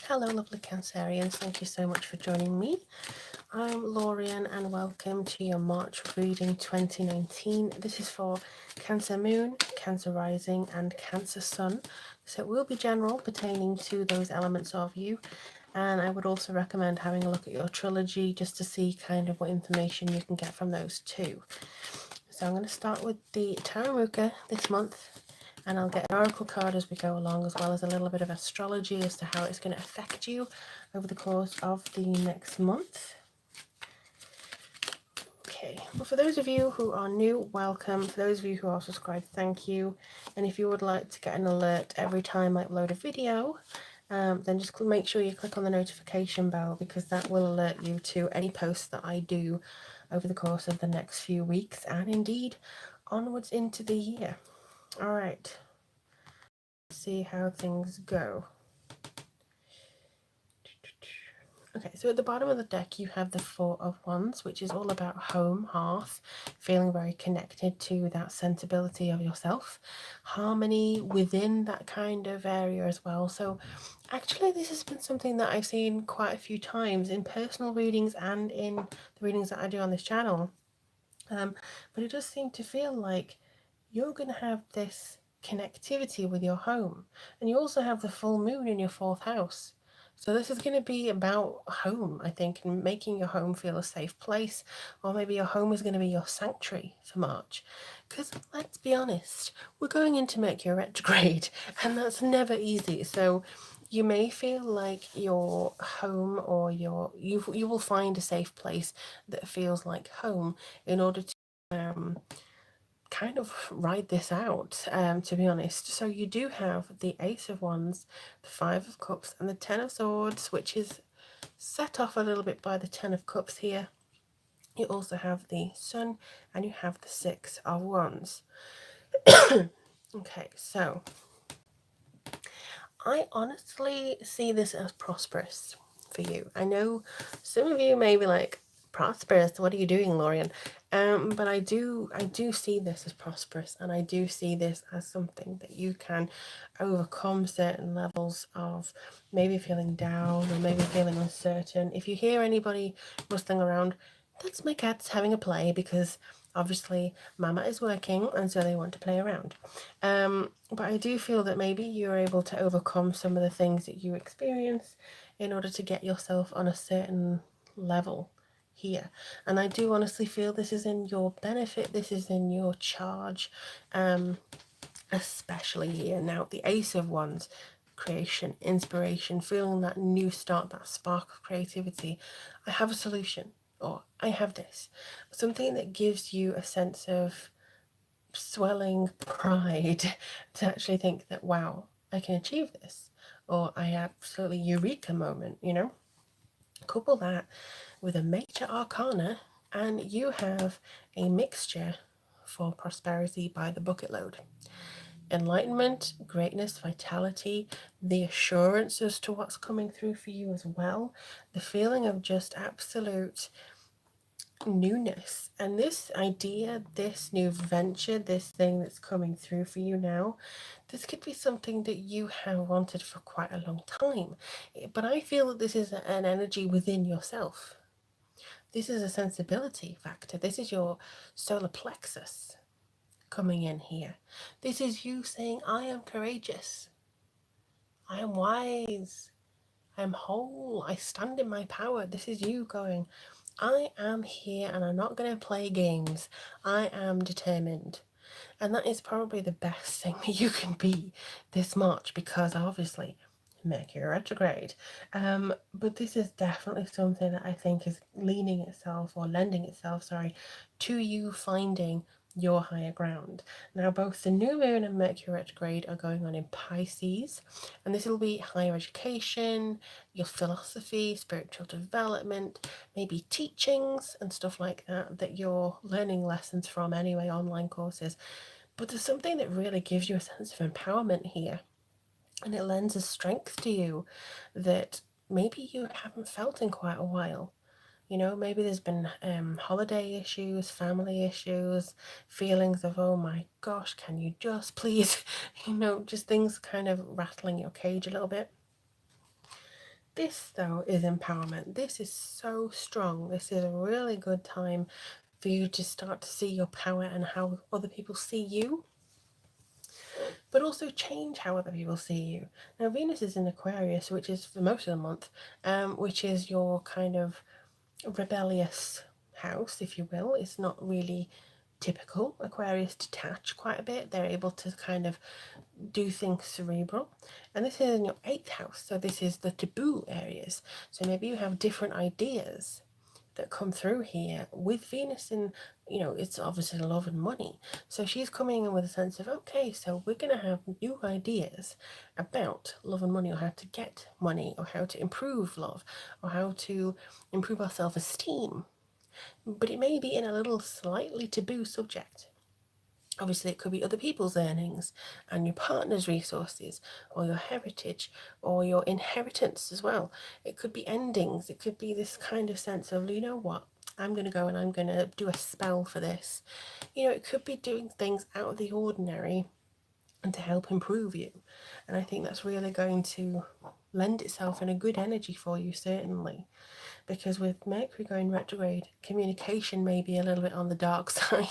Hello lovely Cancerians, thank you so much for joining me. I'm Lorian and welcome to your March reading 2019. This is for Cancer Moon, Cancer Rising and Cancer Sun. So it will be general pertaining to those elements of you. And I would also recommend having a look at your trilogy just to see kind of what information you can get from those too. So I'm going to start with the Taramuka this month. And I'll get an oracle card as we go along, as well as a little bit of astrology as to how it's going to affect you over the course of the next month. Okay, well, for those of you who are new, welcome. For those of you who are subscribed, thank you. And if you would like to get an alert every time I upload a video, then just make sure you click on the notification bell, because that will alert you to any posts that I do over the course of the next few weeks and indeed onwards into the year. All right. See how things go. Okay, so at the bottom of the deck you have the Four of Wands, which is all about home, hearth, feeling very connected to that sensibility of yourself, harmony within that kind of area as well. So actually this has been something that I've seen quite a few times in personal readings and in the readings that I do on this channel. But it does seem to feel like you're going to have this connectivity with your home, and you also have the full moon in your fourth house. So this is going to be about home, I think, and making your home feel a safe place, or maybe your home is going to be your sanctuary for March. Because let's be honest, we're going into Mercury retrograde, and that's never easy. So you may feel like your home or you will find a safe place that feels like home in order to kind of ride this out, to be honest. So you do have the Ace of Wands, the Five of Cups, and the Ten of Swords, which is set off a little bit by the Ten of Cups here. You also have the Sun, and you have the Six of Wands. Okay, so I honestly see this as prosperous for you. I know some of you may be like, prosperous, what are you doing, Lorian? But I do see this as prosperous, and I do see this as something that you can overcome certain levels of maybe feeling down or maybe feeling uncertain. If you hear anybody rustling around, that's my cats having a play, because obviously mama is working and so they want to play around. But I do feel that maybe you're able to overcome some of the things that you experience in order to get yourself on a certain level here. And I do honestly feel this is in your benefit, this is in your charge, especially here. Now, the Ace of Wands, creation, inspiration, feeling that new start, that spark of creativity. I have a solution, or I have this. Something that gives you a sense of swelling pride to actually think that, wow, I can achieve this, or I absolutely eureka moment, you know? Couple that with a major arcana, and you have a mixture for prosperity by the bucket load. Enlightenment, greatness, vitality, the assurance as to what's coming through for you as well, the feeling of just absolute newness. And this idea, this new venture, this thing that's coming through for you now, this could be something that you have wanted for quite a long time. But I feel that this is an energy within yourself. This is a sensibility factor. This is your solar plexus coming in here. This is you saying, I am courageous. I am wise. I am whole. I stand in my power. This is you going, I am here and I'm not going to play games. I am determined. And that is probably the best thing that you can be this March, because obviously Mercury retrograde. But this is definitely something that I think is leaning itself, or lending itself, sorry, to you finding your higher ground. Now, both the new moon and Mercury retrograde are going on in Pisces, and this will be higher education, your philosophy, spiritual development, maybe teachings and stuff like that, that you're learning lessons from anyway, online courses. But there's something that really gives you a sense of empowerment here, and it lends a strength to you that maybe you haven't felt in quite a while. You know, maybe there's been holiday issues, family issues, feelings of, oh my gosh, can you just please, just things kind of rattling your cage a little bit. This, though, is empowerment. This is so strong. This is a really good time for you to start to see your power and how other people see you, but also change how other people see you. Now, Venus is in Aquarius, which is for most of the month, which is your kind of rebellious house, if you will. It's not really typical. Aquarius detach quite a bit. They're able to kind of do things cerebral. And this is in your 8th house, so this is the taboo areas. So maybe you have different ideas that come through here with Venus, and it's obviously love and money. So she's coming in with a sense of, okay, so we're going to have new ideas about love and money, or how to get money, or how to improve love, or how to improve our self-esteem. But it may be in a little slightly taboo subject. Obviously, it could be other people's earnings and your partner's resources, or your heritage, or your inheritance as well. It could be endings. It could be this kind of sense of, you know what, I'm going to go and I'm going to do a spell for this. It could be doing things out of the ordinary and to help improve you. And I think that's really going to lend itself in a good energy for you, certainly. Because with Mercury going retrograde, communication may be a little bit on the dark side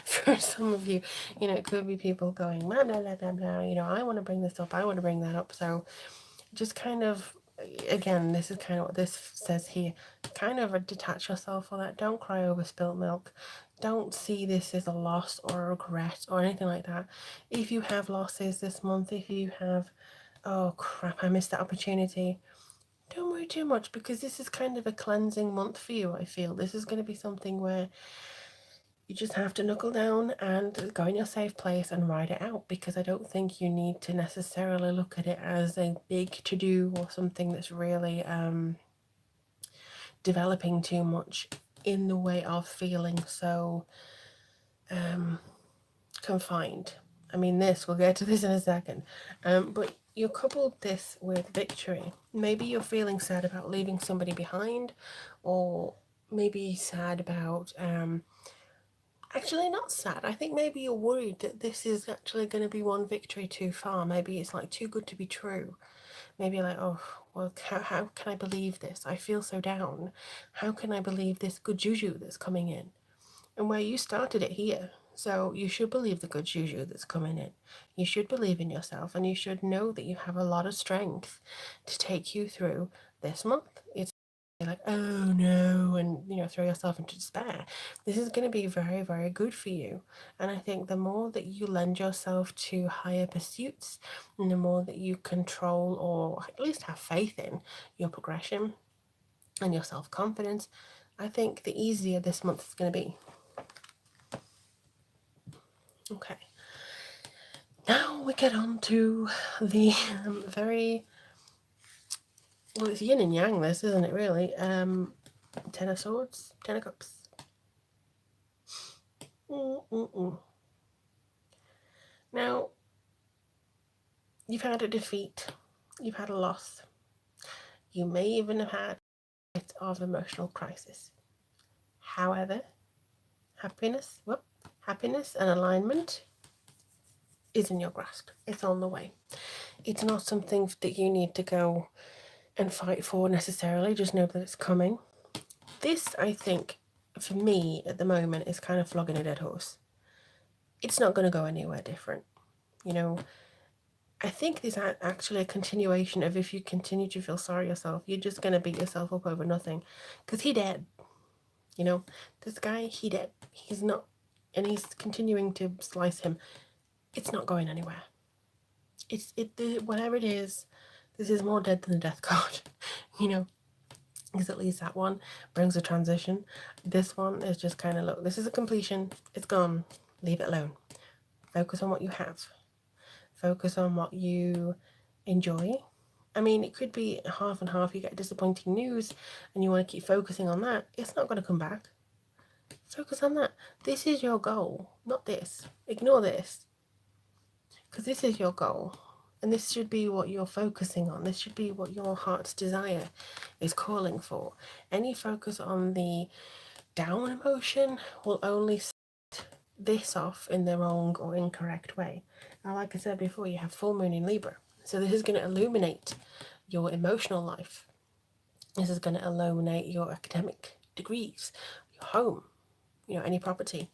for some of you. It could be people going, blah, blah, blah, blah, blah, I want to bring this up, I want to bring that up. So just kind of, again, this is kind of what this says here, kind of detach yourself from that. Don't cry over spilt milk. Don't see this as a loss or a regret or anything like that. If you have losses this month, if you have, oh crap, I missed that opportunity, don't worry too much, because this is kind of a cleansing month for you. I feel this is going to be something where you just have to knuckle down and go in your safe place and ride it out, because I don't think you need to necessarily look at it as a big to-do or something that's really developing too much in the way of feeling so confined. I mean, we'll get to this in a second, but you coupled this with victory. Maybe you're feeling sad about leaving somebody behind, or maybe sad about, actually not sad. I think maybe you're worried that this is actually going to be one victory too far. Maybe it's like too good to be true. Maybe you're like, oh, well, how can I believe this? I feel so down. How can I believe this good juju that's coming in? And where you started it here. So you should believe the good juju that's coming in. You should believe in yourself, and you should know that you have a lot of strength to take you through this month. It's like, oh no, and throw yourself into despair. This is going to be very, very good for you. And I think the more that you lend yourself to higher pursuits, and the more that you control, or at least have faith in, your progression and your self-confidence, I think the easier this month is going to be. Okay, now we get on to the very, well, it's yin and yang, this, isn't it, really? Ten of Swords, Ten of Cups. Now, you've had a defeat, you've had a loss, you may even have had a bit of emotional crisis. However, happiness and alignment is in your grasp. It's on the way. It's not something that you need to go and fight for necessarily. Just know that it's coming. This, I think, for me at the moment, is kind of flogging a dead horse. It's not going to go anywhere different. I think this is actually a continuation of, if you continue to feel sorry yourself, you're just going to beat yourself up over nothing. Because he dead. This guy, he dead. He's not, and he's continuing to slice him. It's not going anywhere. Whatever it is, this is more dead than the death card, because at least that one brings a transition. This one is just kind of, look, this is a completion. It's gone. Leave it alone. Focus on what you have. Focus on what you enjoy. I mean, it could be half and half. You get disappointing news and you want to keep focusing on that. It's not going to come back. Focus on that. This is your goal, not this. Ignore this. Because this is your goal. And this should be what you're focusing on. This should be what your heart's desire is calling for. Any focus on the down emotion will only set this off in the wrong or incorrect way. Now, like I said before, you have full moon in Libra. So this is going to illuminate your emotional life. This is going to eliminate your academic degrees, your home, any property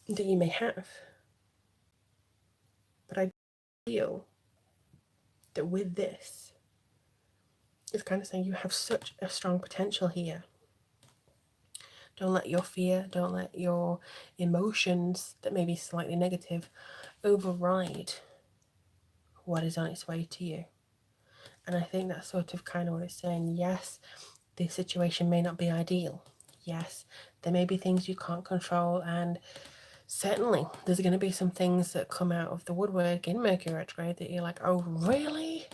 that you may have. But I feel that with this, it's kind of saying you have such a strong potential here. Don't let your fear, don't let your emotions that may be slightly negative override what is on its way to you. And I think that's sort of kind of what it's saying. Yes, the situation may not be ideal. Yes, there may be things you can't control, and certainly there's going to be some things that come out of the woodwork in Mercury retrograde that you're like, oh, really?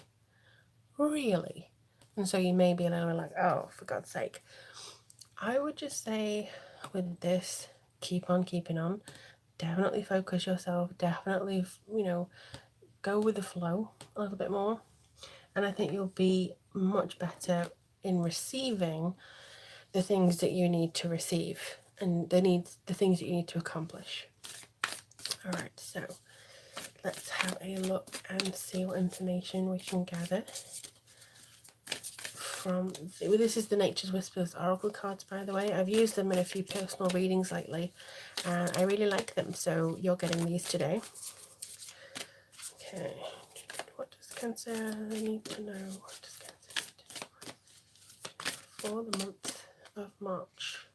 Really? And so you may be a little bit like, oh, for God's sake. I would just say with this, keep on keeping on. Definitely focus yourself. Definitely, go with the flow a little bit more. And I think you'll be much better in receiving the things that you need to receive and the things that you need to accomplish. All right, so let's have a look and see what information we can gather from this is the Nature's Whispers Oracle cards, by the way. I've used them in a few personal readings lately, and I really like them, so you're getting these today. Okay, what does Cancer need to know? What does Cancer need to know for the month of March?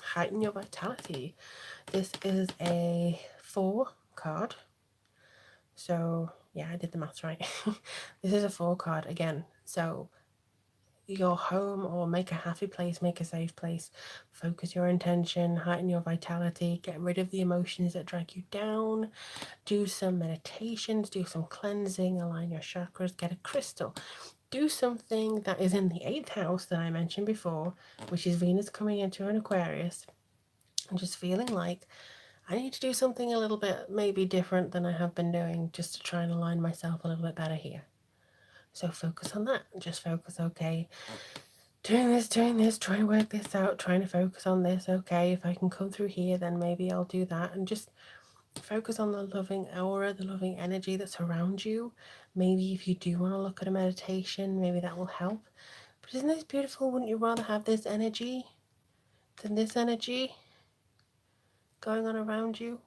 Heighten your vitality. This is a 4 card. So, yeah, I did the maths right. This is a 4 card again. So, your home, or make a happy place, make a safe place. Focus your intention, heighten your vitality, get rid of the emotions that drag you down. Do some meditations, do some cleansing, align your chakras, get a crystal. Do something that is in the 8th house that I mentioned before, which is Venus coming into an Aquarius. I'm just feeling like I need to do something a little bit maybe different than I have been doing, just to try and align myself a little bit better here. So focus on that. Just focus, okay, doing this, trying to work this out, trying to focus on this. Okay, if I can come through here, then maybe I'll do that. And just focus on the loving aura, the loving energy that's around you. Maybe if you do want to look at a meditation, maybe that will help. But isn't this beautiful? Wouldn't you rather have this energy than this energy going on around you?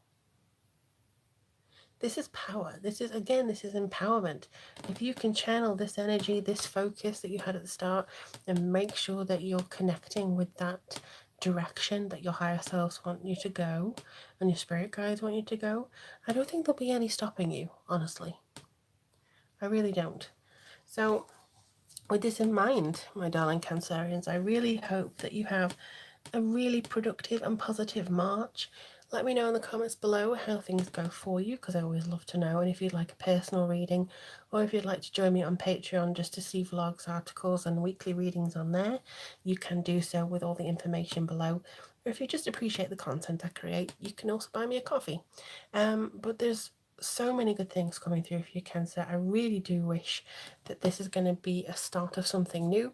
This is power. This is empowerment. If you can channel this energy, this focus that you had at the start, and make sure that you're connecting with that direction that your higher selves want you to go and your spirit guides want you to go, I don't think there'll be any stopping you, honestly. I really don't. So with this in mind, my darling Cancerians, I really hope that you have a really productive and positive March. Let me know in the comments below how things go for you, because I always love to know. And if you'd like a personal reading, or if you'd like to join me on Patreon just to see vlogs, articles and weekly readings on there, you can do so with all the information below. Or if you just appreciate the content I create, you can also buy me a coffee. But there's so many good things coming through for you, Cancer. I really do wish that this is going to be a start of something new.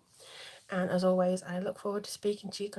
And as always, I look forward to speaking to you guys